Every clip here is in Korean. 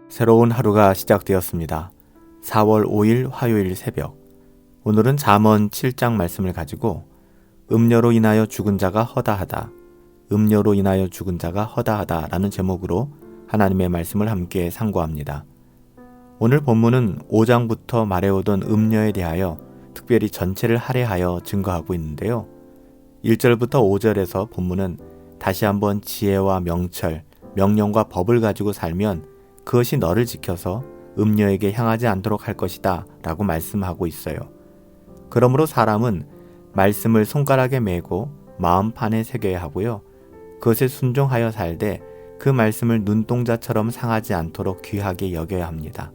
새로운 하루가 시작되었습니다. 4월 5일 화요일 새벽. 오늘은 잠언 7장 말씀을 가지고 음료로 인하여 죽은 자가 허다하다, 음료로 인하여 죽은 자가 허다하다 라는 제목으로 하나님의 말씀을 함께 상고합니다. 오늘 본문은 5장부터 말해오던 음료에 대하여 특별히 전체를 할애하여 증거하고 있는데요. 1절부터 5절에서 본문은 다시 한번 지혜와 명철, 명령과 법을 가지고 살면 그것이 너를 지켜서 음녀에게 향하지 않도록 할 것이다 라고 말씀하고 있어요. 그러므로 사람은 말씀을 손가락에 메고 마음판에 새겨야 하고요. 그것에 순종하여 살되 그 말씀을 눈동자처럼 상하지 않도록 귀하게 여겨야 합니다.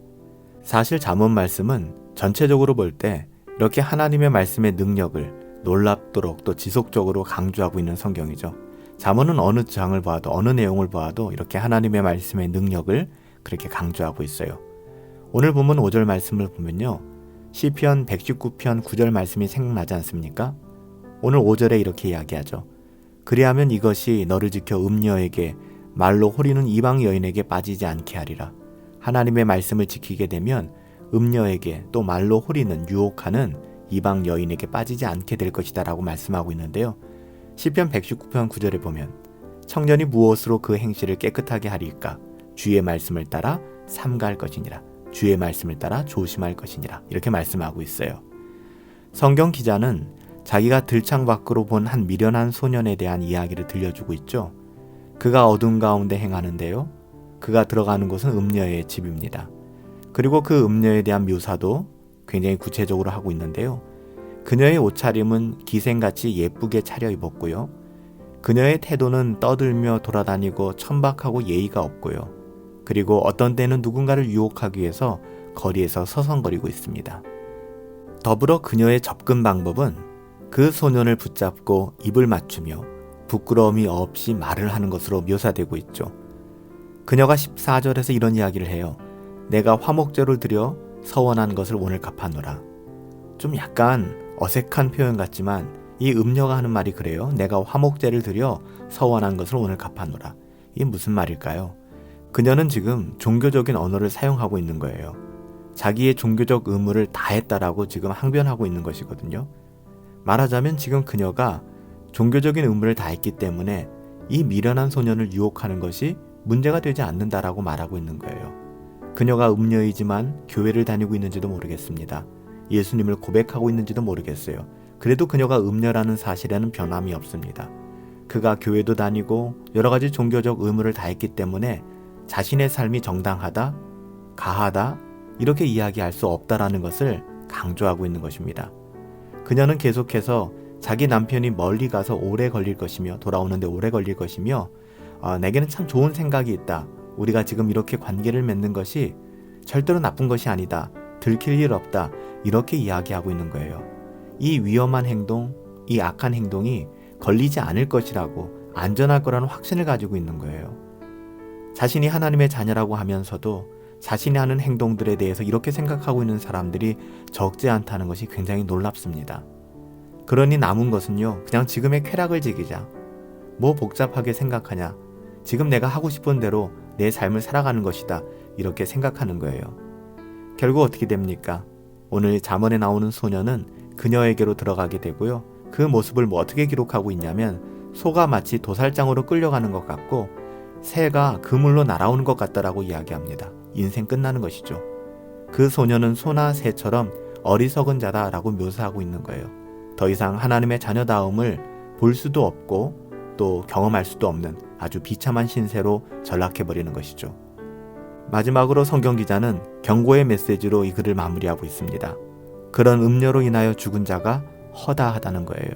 사실 잠언 말씀은 전체적으로 볼 때 이렇게 하나님의 말씀의 능력을 놀랍도록 또 지속적으로 강조하고 있는 성경이죠. 잠언은 어느 장을 봐도 어느 내용을 봐도 이렇게 하나님의 말씀의 능력을 그렇게 강조하고 있어요. 오늘 본문 5절 말씀을 보면요. 시편 119편 9절 말씀이 생각나지 않습니까? 오늘 5절에 이렇게 이야기하죠. 그리하면 이것이 너를 지켜 음녀에게 말로 호리는 이방 여인에게 빠지지 않게 하리라. 하나님의 말씀을 지키게 되면 음녀에게 또 말로 호리는 유혹하는 이방 여인에게 빠지지 않게 될 것이다 라고 말씀하고 있는데요. 시편 119편 9절에 보면 청년이 무엇으로 그 행실을 깨끗하게 하리까? 주의 말씀을 따라 삼가할 것이니라. 주의 말씀을 따라 조심할 것이니라. 이렇게 말씀하고 있어요. 성경 기자는 자기가 들창 밖으로 본 한 미련한 소년에 대한 이야기를 들려주고 있죠. 그가 어둠 가운데 행하는데요. 그가 들어가는 곳은 음녀의 집입니다. 그리고 그 음녀에 대한 묘사도 굉장히 구체적으로 하고 있는데요. 그녀의 옷차림은 기생같이 예쁘게 차려입었고요. 그녀의 태도는 떠들며 돌아다니고 천박하고 예의가 없고요. 그리고 어떤 때는 누군가를 유혹하기 위해서 거리에서 서성거리고 있습니다. 더불어 그녀의 접근 방법은 그 소년을 붙잡고 입을 맞추며 부끄러움이 없이 말을 하는 것으로 묘사되고 있죠. 그녀가 14절에서 이런 이야기를 해요. 내가 화목제를 드려 서원한 것을 오늘 갚아노라. 좀 약간 어색한 표현 같지만 이 음녀가 하는 말이 그래요. 내가 화목제를 드려 서원한 것을 오늘 갚아노라. 이게 무슨 말일까요? 그녀는 지금 종교적인 언어를 사용하고 있는 거예요. 자기의 종교적 의무를 다했다라고 지금 항변하고 있는 것이거든요. 말하자면 지금 그녀가 종교적인 의무를 다했기 때문에 이 미련한 소년을 유혹하는 것이 문제가 되지 않는다라고 말하고 있는 거예요. 그녀가 음녀이지만 교회를 다니고 있는지도 모르겠습니다. 예수님을 고백하고 있는지도 모르겠어요. 그래도 그녀가 음녀라는 사실에는 변함이 없습니다. 그가 교회도 다니고 여러 가지 종교적 의무를 다했기 때문에 자신의 삶이 정당하다, 가하다 이렇게 이야기할 수 없다라는 것을 강조하고 있는 것입니다. 그녀는 계속해서 자기 남편이 멀리 가서 오래 걸릴 것이며 돌아오는데 오래 걸릴 것이며 내게는 참 좋은 생각이 있다. 우리가 지금 이렇게 관계를 맺는 것이 절대로 나쁜 것이 아니다. 들킬 일 없다. 이렇게 이야기하고 있는 거예요. 이 위험한 행동, 이 악한 행동이 걸리지 않을 것이라고 안전할 거라는 확신을 가지고 있는 거예요. 자신이 하나님의 자녀라고 하면서도 자신이 하는 행동들에 대해서 이렇게 생각하고 있는 사람들이 적지 않다는 것이 굉장히 놀랍습니다. 그러니 남은 것은요, 그냥 지금의 쾌락을 즐기자. 뭐 복잡하게 생각하냐. 지금 내가 하고 싶은 대로 내 삶을 살아가는 것이다. 이렇게 생각하는 거예요. 결국 어떻게 됩니까? 오늘 잠언에 나오는 소녀는 그녀에게로 들어가게 되고요. 그 모습을 어떻게 기록하고 있냐면 소가 마치 도살장으로 끌려가는 것 같고 새가 그물로 날아오는 것 같다라고 이야기합니다. 인생 끝나는 것이죠. 그 소녀는 소나 새처럼 어리석은 자다라고 묘사하고 있는 거예요. 더 이상 하나님의 자녀다움을 볼 수도 없고 또 경험할 수도 없는 아주 비참한 신세로 전락해버리는 것이죠. 마지막으로 성경 기자는 경고의 메시지로 이 글을 마무리하고 있습니다. 그런 음료로 인하여 죽은 자가 허다하다는 거예요.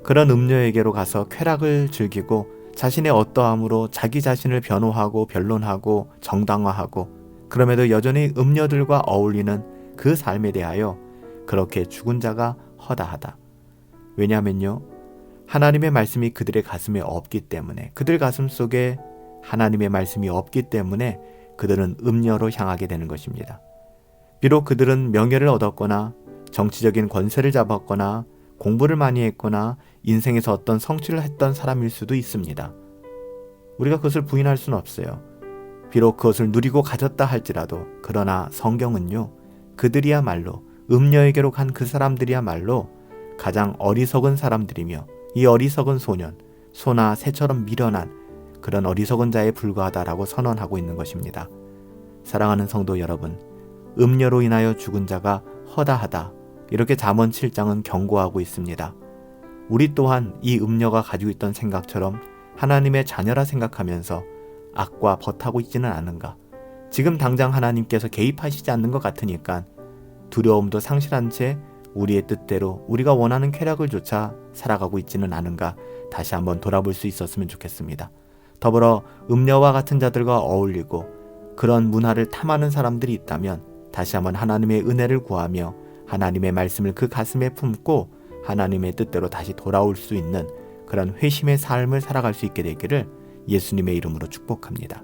그런 음료에게로 가서 쾌락을 즐기고 자신의 어떠함으로 자기 자신을 변호하고 변론하고 정당화하고 그럼에도 여전히 음녀들과 어울리는 그 삶에 대하여 그렇게 죽은 자가 허다하다. 왜냐하면요. 하나님의 말씀이 그들의 가슴에 없기 때문에 그들 가슴 속에 하나님의 말씀이 없기 때문에 그들은 음녀로 향하게 되는 것입니다. 비록 그들은 명예를 얻었거나 정치적인 권세를 잡았거나 공부를 많이 했거나 인생에서 어떤 성취를 했던 사람일 수도 있습니다. 우리가 그것을 부인할 수는 없어요. 비록 그것을 누리고 가졌다 할지라도 그러나 성경은요, 그들이야말로 음녀에게로 간 그 사람들이야말로 가장 어리석은 사람들이며 이 어리석은 소년, 소나 새처럼 미련한 그런 어리석은 자에 불과하다라고 선언하고 있는 것입니다. 사랑하는 성도 여러분, 음녀로 인하여 죽은 자가 허다하다, 이렇게 잠언 7장은 경고하고 있습니다. 우리 또한 이 음녀가 가지고 있던 생각처럼 하나님의 자녀라 생각하면서 악과 벗하고 있지는 않은가? 지금 당장 하나님께서 개입하시지 않는 것 같으니까 두려움도 상실한 채 우리의 뜻대로 우리가 원하는 쾌락을 쫓아 살아가고 있지는 않은가? 다시 한번 돌아볼 수 있었으면 좋겠습니다. 더불어 음녀와 같은 자들과 어울리고 그런 문화를 탐하는 사람들이 있다면 다시 한번 하나님의 은혜를 구하며 하나님의 말씀을 그 가슴에 품고 하나님의 뜻대로 다시 돌아올 수 있는 그런 회심의 삶을 살아갈 수 있게 되기를 예수님의 이름으로 축복합니다.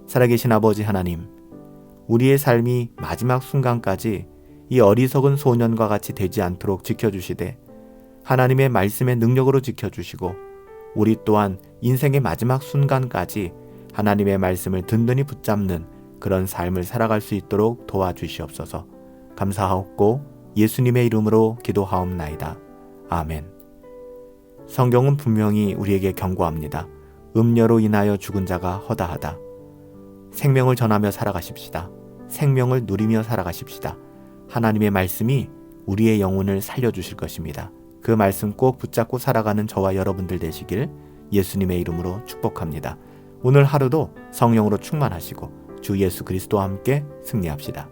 살아계신 아버지 하나님, 우리의 삶이 마지막 순간까지 이 어리석은 소년과 같이 되지 않도록 지켜주시되 하나님의 말씀의 능력으로 지켜주시고 우리 또한 인생의 마지막 순간까지 하나님의 말씀을 든든히 붙잡는 그런 삶을 살아갈 수 있도록 도와주시옵소서. 감사하옵고 예수님의 이름으로 기도하옵나이다. 아멘. 성경은 분명히 우리에게 경고합니다. 음녀로 인하여 죽은 자가 허다하다. 생명을 전하며 살아가십시다. 생명을 누리며 살아가십시다. 하나님의 말씀이 우리의 영혼을 살려주실 것입니다. 그 말씀 꼭 붙잡고 살아가는 저와 여러분들 되시길 예수님의 이름으로 축복합니다. 오늘 하루도 성령으로 충만하시고 주 예수 그리스도와 함께 승리합시다.